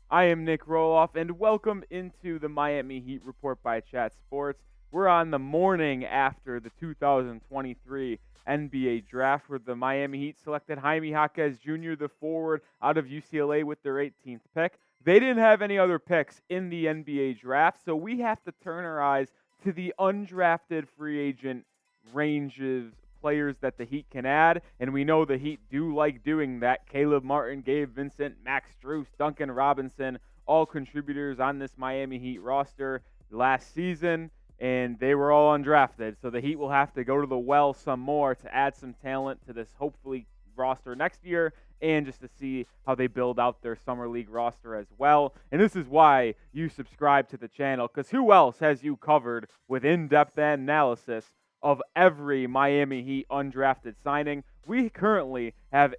I am Nick Roloff, and welcome into the Miami Heat Report by Chat Sports. We're on the morning after the 2023 NBA Draft, where the Miami Heat selected Jaime Jaquez Jr., the forward out of UCLA, with their 18th pick. They didn't have any other picks in the NBA Draft, so we have to turn our eyes to the undrafted free agent ranges players that the Heat can add, and we know the Heat do like doing that. Caleb Martin, Gabe Vincent, Max Strus, Duncan Robinson, all contributors on this Miami Heat roster last season, and they were all undrafted. So the Heat will have to go to the well some more to add some talent to this hopefully roster next year, and just to see how they build out their summer league roster as well. And this is why you subscribe to the channel, because who else has you covered with in-depth analysis of every Miami Heat undrafted signing? We currently have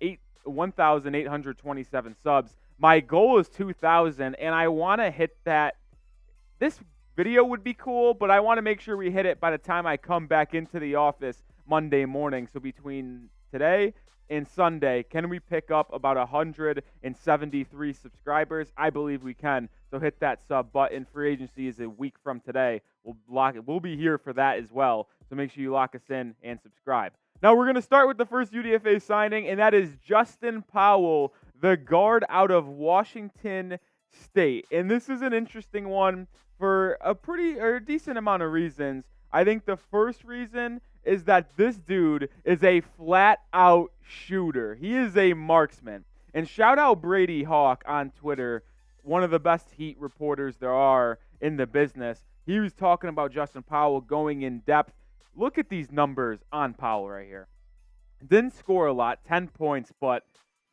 1,827 subs. My goal is 2,000, and I want to hit that. This video would be cool, but I want to make sure we hit it by the time I come back into the office Monday morning. So between today and Sunday, can we pick up about 173 subscribers? I believe we can. So hit that sub button. Free agency is a week from today. We'll be here for that as well. So make sure you lock us in and subscribe. Now we're going to start with the first UDFA signing, and that is Justin Powell, the guard out of Washington State. And this is an interesting one for a decent amount of reasons. I think the first reason is that this dude is a flat-out shooter. He is a marksman. And shout out Brady Hawk on Twitter, one of the best Heat reporters there are in the business. He was talking about Justin Powell going in depth. Look at these numbers on Powell right here. Didn't score a lot, 10 points, but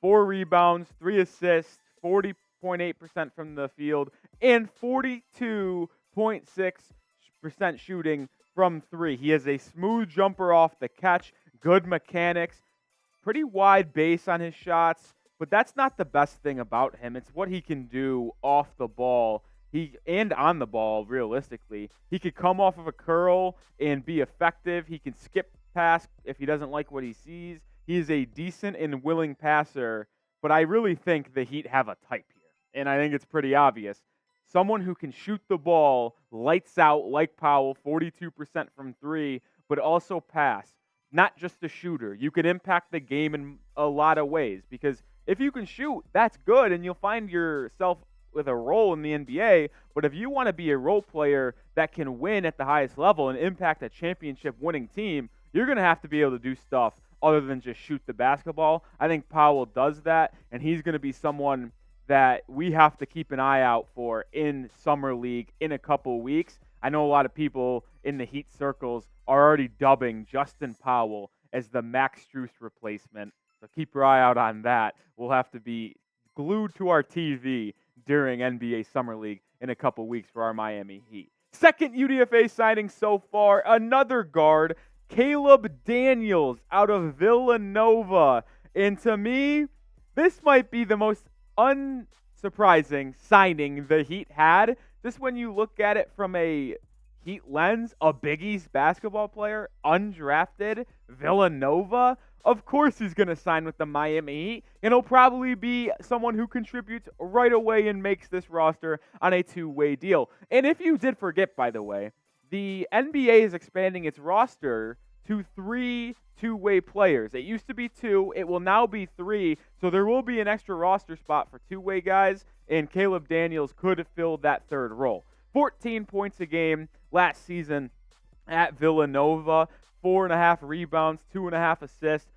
4 rebounds, 3 assists, 40.8% from the field, and 42.6% shooting from 3. He has a smooth jumper off the catch, good mechanics, pretty wide base on his shots, but that's not the best thing about him. It's what he can do off the ball. And on the ball, realistically. He could come off of a curl and be effective. He can skip past if he doesn't like what he sees. He is a decent and willing passer, but I really think the Heat have a type here, and I think it's pretty obvious. Someone who can shoot the ball lights out like Powell, 42% from 3, but also pass. Not just a shooter. You could impact the game in a lot of ways, because if you can shoot, that's good, and you'll find yourself with a role in the NBA. But if you want to be a role player that can win at the highest level and impact a championship winning team, you're going to have to be able to do stuff other than just shoot the basketball. I think Powell does that, and he's going to be someone that we have to keep an eye out for in Summer League in a couple weeks. I know a lot of people in the Heat circles are already dubbing Justin Powell as the Max Strus replacement. So keep your eye out on that. We'll have to be glued to our TV during NBA Summer League in a couple weeks for our Miami Heat. Second UDFA signing so far, another guard, Caleb Daniels out of Villanova. And to me, this might be the most unsurprising signing the Heat had. Just when you look at it from a Heat lens, a Big East basketball player, undrafted, Villanova. Of course he's going to sign with the Miami Heat, and he'll probably be someone who contributes right away and makes this roster on a two-way deal. And if you did forget, by the way, the NBA is expanding its roster to 3 two-way players. It used to be 2. It will now be 3, so there will be an extra roster spot for two-way guys, and Caleb Daniels could fill that third role. 14 points a game last season at Villanova, 4.5 rebounds, 2.5 assists.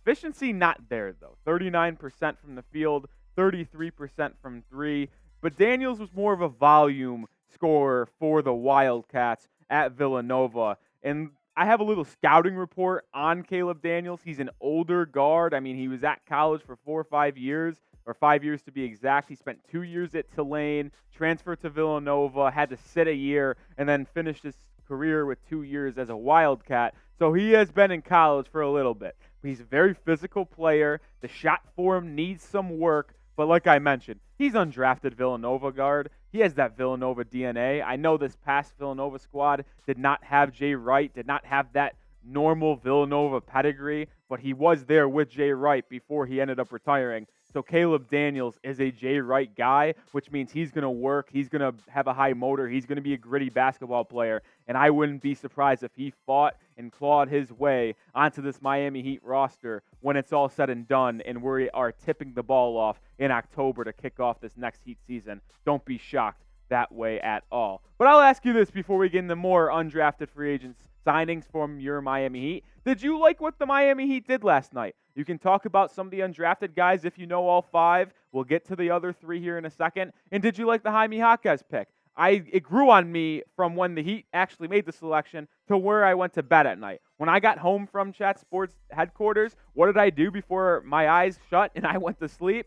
Efficiency not there, though. 39% from the field, 33% from 3. But Daniels was more of a volume scorer for the Wildcats at Villanova. And I have a little scouting report on Caleb Daniels. He's an older guard. I mean, he was at college for 4 or 5 years, or 5 years to be exact. He spent 2 years at Tulane, transferred to Villanova, had to sit a year, and then finished his career with 2 years as a Wildcat. So he has been in college for a little bit. He's a very physical player. The shot for him needs some work. But like I mentioned, he's undrafted Villanova guard. He has that Villanova DNA. I know this past Villanova squad did not have Jay Wright, did not have that normal Villanova pedigree, but he was there with Jay Wright before he ended up retiring So Caleb Daniels is a Jay Wright guy, which means he's going to work. He's going to have a high motor. He's going to be a gritty basketball player. And I wouldn't be surprised if he fought and clawed his way onto this Miami Heat roster when it's all said and done and we are tipping the ball off in October to kick off this next Heat season. Don't be shocked that way at all. But I'll ask you this before we get into more undrafted free agents signings from your Miami Heat. Did you like what the Miami Heat did last night? You can talk about some of the undrafted guys if you know all five. We'll get to the other three here in a second. And did you like the Jaime Jaquez pick? It grew on me from when the Heat actually made the selection to where I went to bed at night. When I got home from Chat Sports headquarters, what did I do before my eyes shut and I went to sleep?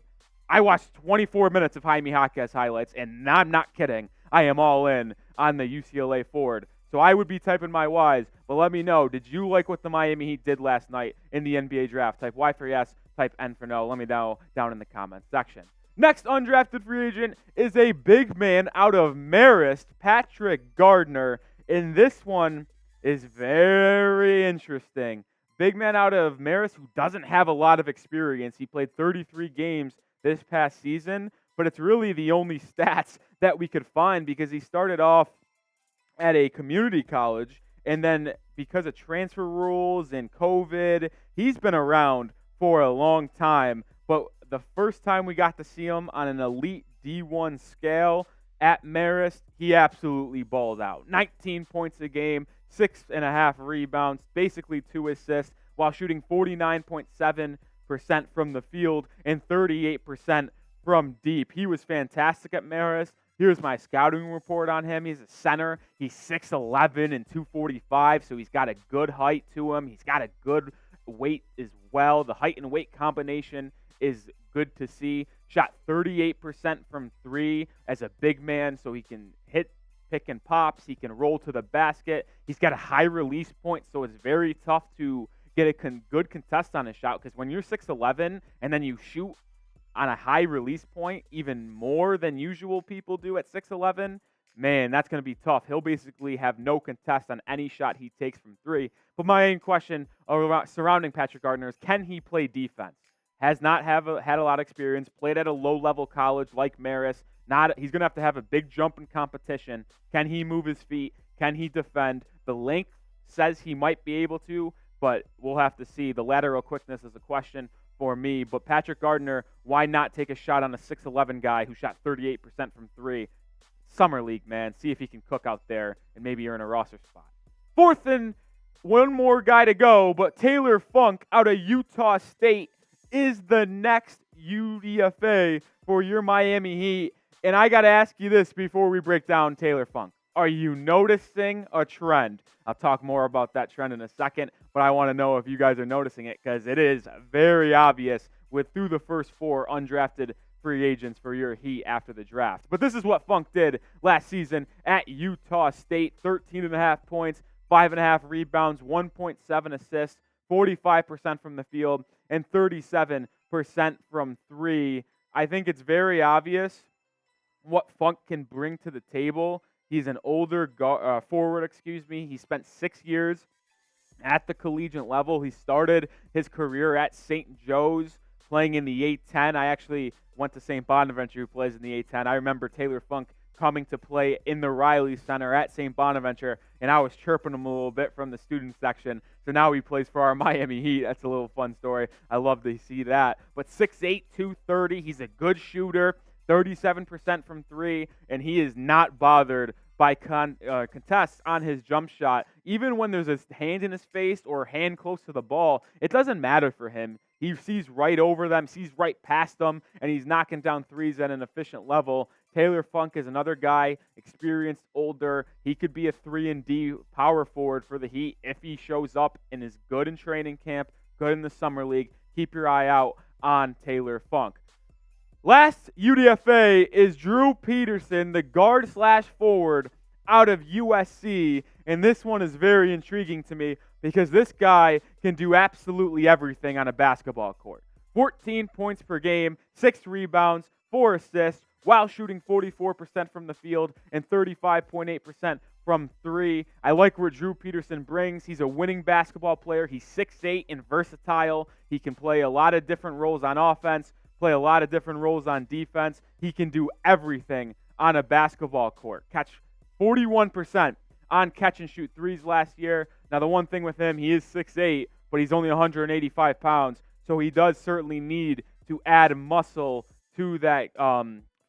I watched 24 minutes of Jaime Jaquez highlights, and I'm not kidding. I am all in on the UCLA forward. So I would be typing my Ys, but let me know, did you like what the Miami Heat did last night in the NBA draft? Type Y for yes, type N for no. Let me know down in the comments section. Next undrafted free agent is a big man out of Marist, Patrick Gardner, and this one is very interesting. Big man out of Marist who doesn't have a lot of experience. He played 33 games this past season, but it's really the only stats that we could find because he started off at a community college, and then because of transfer rules and COVID, he's been around for a long time. But the first time we got to see him on an elite D1 scale at Marist, he absolutely balled out. 19 points a game, 6.5 rebounds, basically 2 assists, while shooting 49.7% from the field and 38% from deep. He was fantastic at Marist. Here's my scouting report on him. He's a center. He's 6'11 and 245, so he's got a good height to him. He's got a good weight as well. The height and weight combination is good to see. Shot 38% from three as a big man, so he can hit pick and pops. He can roll to the basket. He's got a high release point, so it's very tough to get a good contest on a shot because when you're 6'11 and then you shoot on a high release point, even more than usual people do at 6'11", man, that's going to be tough. He'll basically have no contest on any shot he takes from three. But my main question surrounding Patrick Gardner is, can he play defense? Has not had a lot of experience, played at a low-level college like Marist. He's going to have a big jump in competition. Can he move his feet? Can he defend? The length says he might be able to, but we'll have to see. The lateral quickness is a question for me, but Patrick Gardner, why not take a shot on a 6'11 guy who shot 38% from three? Summer League, man. See if he can cook out there and maybe earn a roster spot. Fourth and one more guy to go, but Taylor Funk out of Utah State is the next UDFA for your Miami Heat. And I got to ask you this before we break down Taylor Funk. Are you noticing a trend? I'll talk more about that trend in a second, but I want to know if you guys are noticing it because it is very obvious through the first four undrafted free agents for your Heat after the draft. But this is what Funk did last season at Utah State. 13.5 points, 5.5 rebounds, 1.7 assists, 45% from the field, and 37% from three. I think it's very obvious what Funk can bring to the table. He's an older forward, He spent 6 years at the collegiate level. He started his career at St. Joe's playing in the A-10. I actually went to St. Bonaventure, who plays in the A-10. I remember Taylor Funk coming to play in the Riley Center at St. Bonaventure, and I was chirping him a little bit from the student section. So now he plays for our Miami Heat. That's a little fun story. I love to see that. But 6'8", 230. He's a good shooter. 37% from three, and he is not bothered by contests on his jump shot. Even when there's a hand in his face or hand close to the ball, it doesn't matter for him. He sees right over them, sees right past them, and he's knocking down threes at an efficient level. Taylor Funk is another guy, experienced, older. He could be a 3-and-D power forward for the Heat if he shows up and is good in training camp, good in the summer league. Keep your eye out on Taylor Funk. Last UDFA is Drew Peterson, the guard/forward out of USC, and this one is very intriguing to me because this guy can do absolutely everything on a basketball court. 14 points per game, 6 rebounds, 4 assists, while shooting 44% from the field and 35.8% from three. I like what Drew Peterson brings. He's a winning basketball player. He's 6'8" and versatile. He can play a lot of different roles on offense. play a lot of different roles on defense. He can do everything on a basketball court. Catch 41% on catch and shoot threes last year. Now, the one thing with him, he is 6'8", but he's only 185 pounds, so he does certainly need to add muscle to that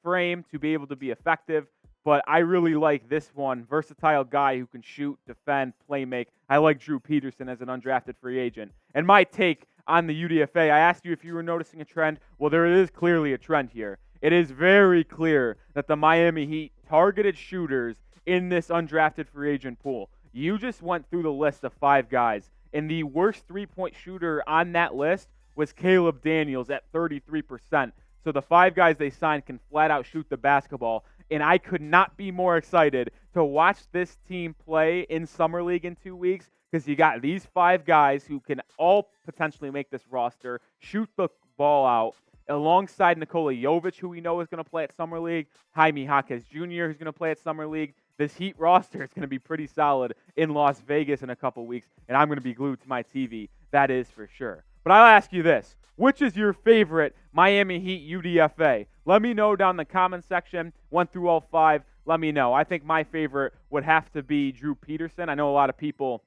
frame to be able to be effective. But I really like this one. Versatile guy who can shoot, defend, play make. I like Drew Peterson as an undrafted free agent. And my take on the UDFA, I asked you if you were noticing a trend. Well, there is clearly a trend here. It is very clear that the Miami Heat targeted shooters in this undrafted free agent pool. You just went through the list of 5 guys, and the worst three-point shooter on that list was Caleb Daniels at 33%. So the 5 guys they signed can flat out shoot the basketball. And I could not be more excited to watch this team play in Summer League in 2 weeks, because you got these 5 guys who can all potentially make this roster, shoot the ball out, alongside Nikola Jovic, who we know is going to play at Summer League, Jaime Jaquez Jr., who's going to play at Summer League. This Heat roster is going to be pretty solid in Las Vegas in a couple weeks, and I'm going to be glued to my TV. That is for sure. But I'll ask you this. Which is your favorite Miami Heat UDFA? Let me know down in the comment section. 1 through all 5, let me know. I think my favorite would have to be Drew Peterson. I know a lot of people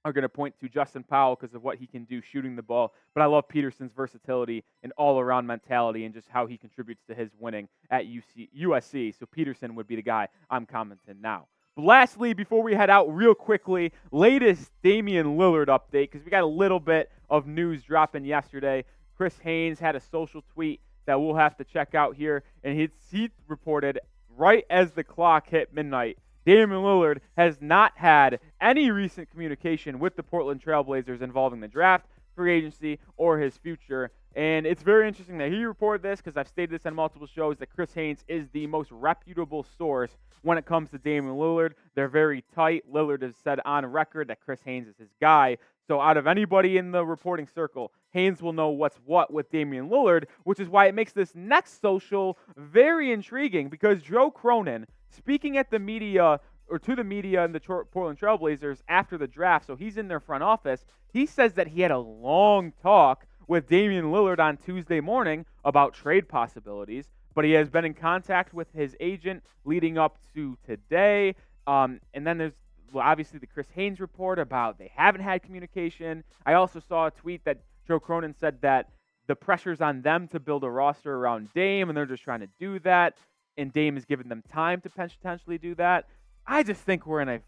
are going to point to Justin Powell because of what he can do shooting the ball, but I love Peterson's versatility and all-around mentality and just how he contributes to his winning at USC. So Peterson would be the guy I'm commenting now. But lastly, before we head out real quickly, latest Damian Lillard update, because we got a little bit of news dropping yesterday. Chris Haynes had a social tweet that we'll have to check out here, and he reported right as the clock hit midnight, Damian Lillard has not had any recent communication with the Portland Trail Blazers involving the draft, free agency, or his future. And it's very interesting that he reported this, because I've stated this on multiple shows, that Chris Haynes is the most reputable source when it comes to Damian Lillard. They're very tight. Lillard has said on record that Chris Haynes is his guy. So out of anybody in the reporting circle, Haynes will know what's what with Damian Lillard, which is why it makes this next social very intriguing, because Joe Cronin, speaking at the media, or to the media in the Portland Trail Blazers after the draft, so he's in their front office, he says that he had a long talk with Damian Lillard on Tuesday morning about trade possibilities, but he has been in contact with his agent leading up to today. And then there's obviously the Chris Haynes report about they haven't had communication. I also saw a tweet that Joe Cronin said that the pressure's on them to build a roster around Dame, and they're just trying to do that, and Dame has given them time to potentially do that. I just think we're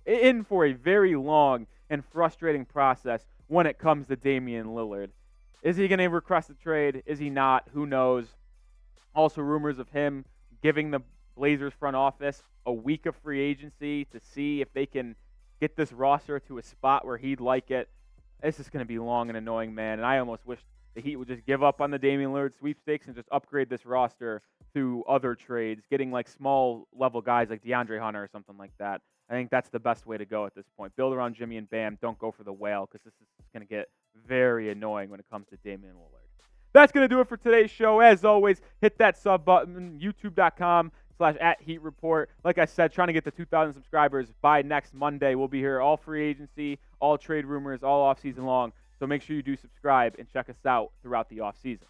in for a very long and frustrating process when it comes to Damian Lillard. Is he going to request a trade? Is he not? Who knows? Also, rumors of him giving the Blazers front office a week of free agency to see if they can get this roster to a spot where he'd like it. This is going to be long and annoying, man. And I almost wish the Heat would just give up on the Damian Lillard sweepstakes and just upgrade this roster through other trades, getting like small level guys like DeAndre Hunter or something like that. I think that's the best way to go at this point. Build around Jimmy and Bam. Don't go for the whale, because this is going to get very annoying when it comes to Damian Lillard. That's going to do it for today's show. As always, hit that sub button, youtube.com/@HeatReport. Like I said, trying to get to 2,000 subscribers by next Monday. We'll be here all free agency, all trade rumors, all off-season long. So make sure you do subscribe and check us out throughout the off-season.